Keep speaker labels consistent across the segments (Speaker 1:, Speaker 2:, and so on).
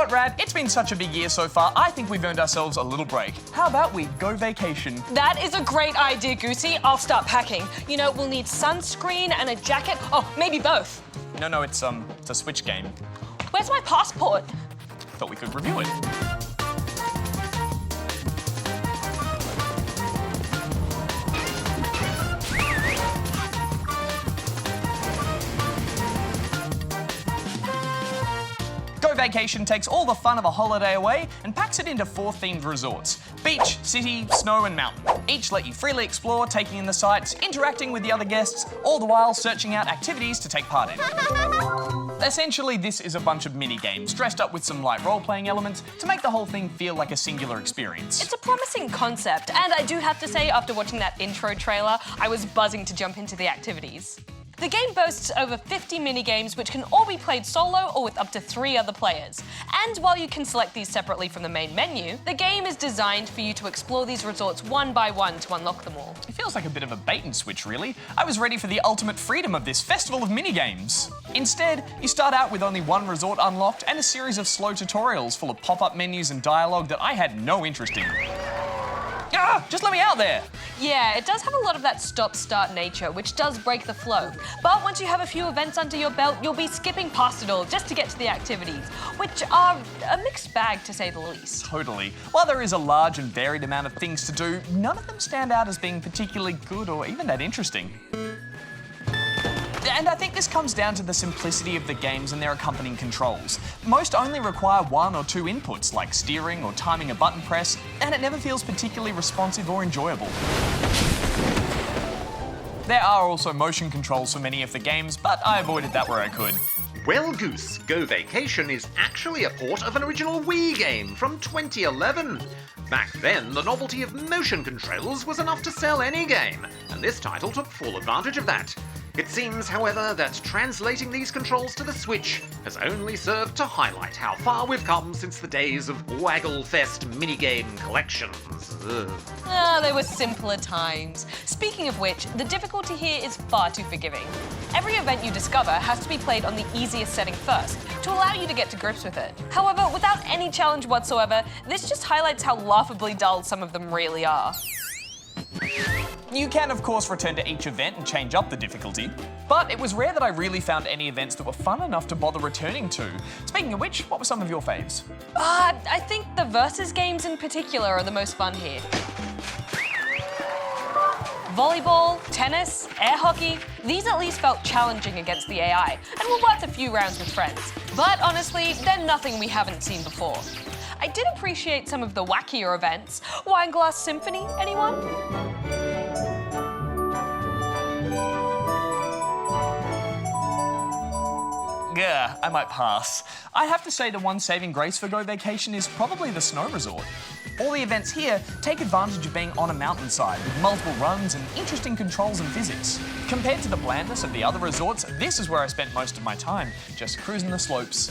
Speaker 1: what, Rad? It's been such a big year so far, I think we've earned ourselves a little break. How about we go vacation?
Speaker 2: That is a great idea, Goosey. I'll start packing. You know, we'll need sunscreen and a jacket. Oh, maybe both.
Speaker 1: No, it's a Switch game.
Speaker 2: Where's my passport?
Speaker 1: Thought we could review it. Go Vacation takes all the fun of a holiday away and packs it into 4 themed resorts: beach, city, snow and mountain. Each let you freely explore, taking in the sights, interacting with the other guests, all the while searching out activities to take part in. Essentially, this is a bunch of mini-games dressed up with some light role-playing elements to make the whole thing feel like a singular experience.
Speaker 2: It's a promising concept, and I do have to say, after watching that intro trailer, I was buzzing to jump into the activities. The game boasts over 50 mini-games which can all be played solo or with up to 3 other players. And while you can select these separately from the main menu, the game is designed for you to explore these resorts one by one to unlock them all.
Speaker 1: It feels like a bit of a bait and switch, really. I was ready for the ultimate freedom of this festival of mini-games. Instead, you start out with only 1 resort unlocked and a series of slow tutorials full of pop-up menus and dialogue that I had no interest in. Ah, just let me out there!
Speaker 2: Yeah, it does have a lot of that stop-start nature, which does break the flow. But once you have a few events under your belt, you'll be skipping past it all just to get to the activities, which are a mixed bag to say the least.
Speaker 1: Totally. While there is a large and varied amount of things to do, none of them stand out as being particularly good or even that interesting. And I think this comes down to the simplicity of the games and their accompanying controls. Most only require 1 or 2 inputs, like steering or timing a button press, and it never feels particularly responsive or enjoyable. There are also motion controls for many of the games, but I avoided that where I could.
Speaker 3: Well, Goose, Go Vacation is actually a port of an original Wii game from 2011. Back then, the novelty of motion controls was enough to sell any game, and this title took full advantage of that. It seems, however, that translating these controls to the Switch has only served to highlight how far we've come since the days of Waggle-Fest minigame collections.
Speaker 2: They were simpler times. Speaking of which, the difficulty here is far too forgiving. Every event you discover has to be played on the easiest setting first, to allow you to get to grips with it. However, without any challenge whatsoever, this just highlights how laughably dull some of them really are.
Speaker 1: You can, of course, return to each event and change up the difficulty, but it was rare that I really found any events that were fun enough to bother returning to. Speaking of which, what were some of your faves?
Speaker 2: I think the versus games in particular are the most fun here. Volleyball, tennis, air hockey, these at least felt challenging against the AI and were worth a few rounds with friends. But honestly, they're nothing we haven't seen before. I did appreciate some of the wackier events. Wineglass Symphony, anyone?
Speaker 1: Yeah, I might pass. I have to say the one saving grace for Go Vacation is probably the snow resort. All the events here take advantage of being on a mountainside with multiple runs and interesting controls and physics. Compared to the blandness of the other resorts, this is where I spent most of my time, just cruising the slopes.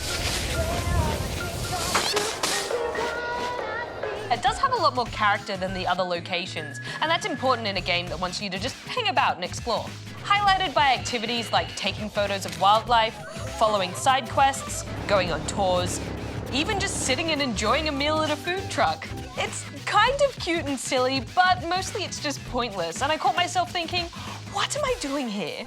Speaker 2: It does have a lot more character than the other locations, and that's important in a game that wants you to just hang about and explore. Highlighted by activities like taking photos of wildlife, following side quests, going on tours, even just sitting and enjoying a meal at a food truck. It's kind of cute and silly, but mostly it's just pointless, and I caught myself thinking, what am I doing here?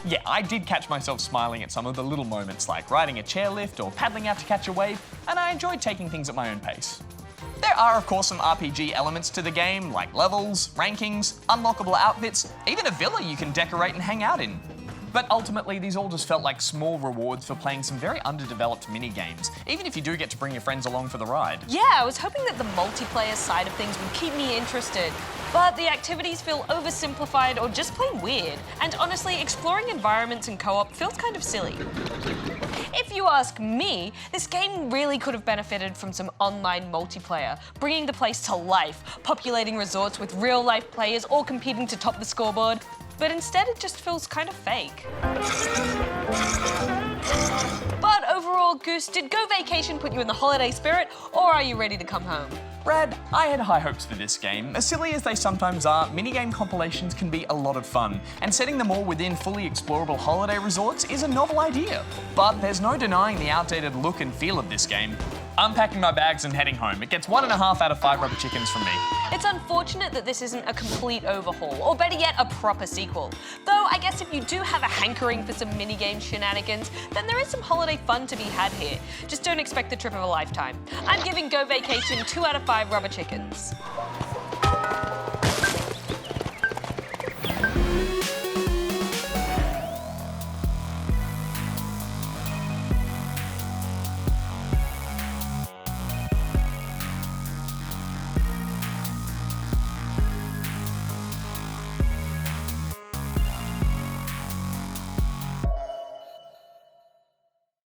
Speaker 1: Yeah, I did catch myself smiling at some of the little moments, like riding a chairlift or paddling out to catch a wave, and I enjoyed taking things at my own pace. There are, of course, some RPG elements to the game, like levels, rankings, unlockable outfits, even a villa you can decorate and hang out in. But ultimately, these all just felt like small rewards for playing some very underdeveloped mini-games, even if you do get to bring your friends along for the ride.
Speaker 2: Yeah, I was hoping that the multiplayer side of things would keep me interested, but the activities feel oversimplified or just plain weird. And honestly, exploring environments in co-op feels kind of silly. If you ask me, this game really could have benefited from some online multiplayer, bringing the place to life, populating resorts with real-life players all competing to top the scoreboard. But instead, it just feels kind of fake. But overall, Goose, did Go Vacation put you in the holiday spirit, or are you ready to come home?
Speaker 1: Rad, I had high hopes for this game. As silly as they sometimes are, minigame compilations can be a lot of fun, and setting them all within fully explorable holiday resorts is a novel idea. But there's no denying the outdated look and feel of this game. I'm packing my bags and heading home. It gets 1.5 out of 5 rubber chickens from me.
Speaker 2: It's unfortunate that this isn't a complete overhaul, or better yet, a proper sequel. Though I guess if you do have a hankering for some minigame shenanigans, then there is some holiday fun to be had here. Just don't expect the trip of a lifetime. I'm giving Go Vacation 2 out of 5 rubber chickens.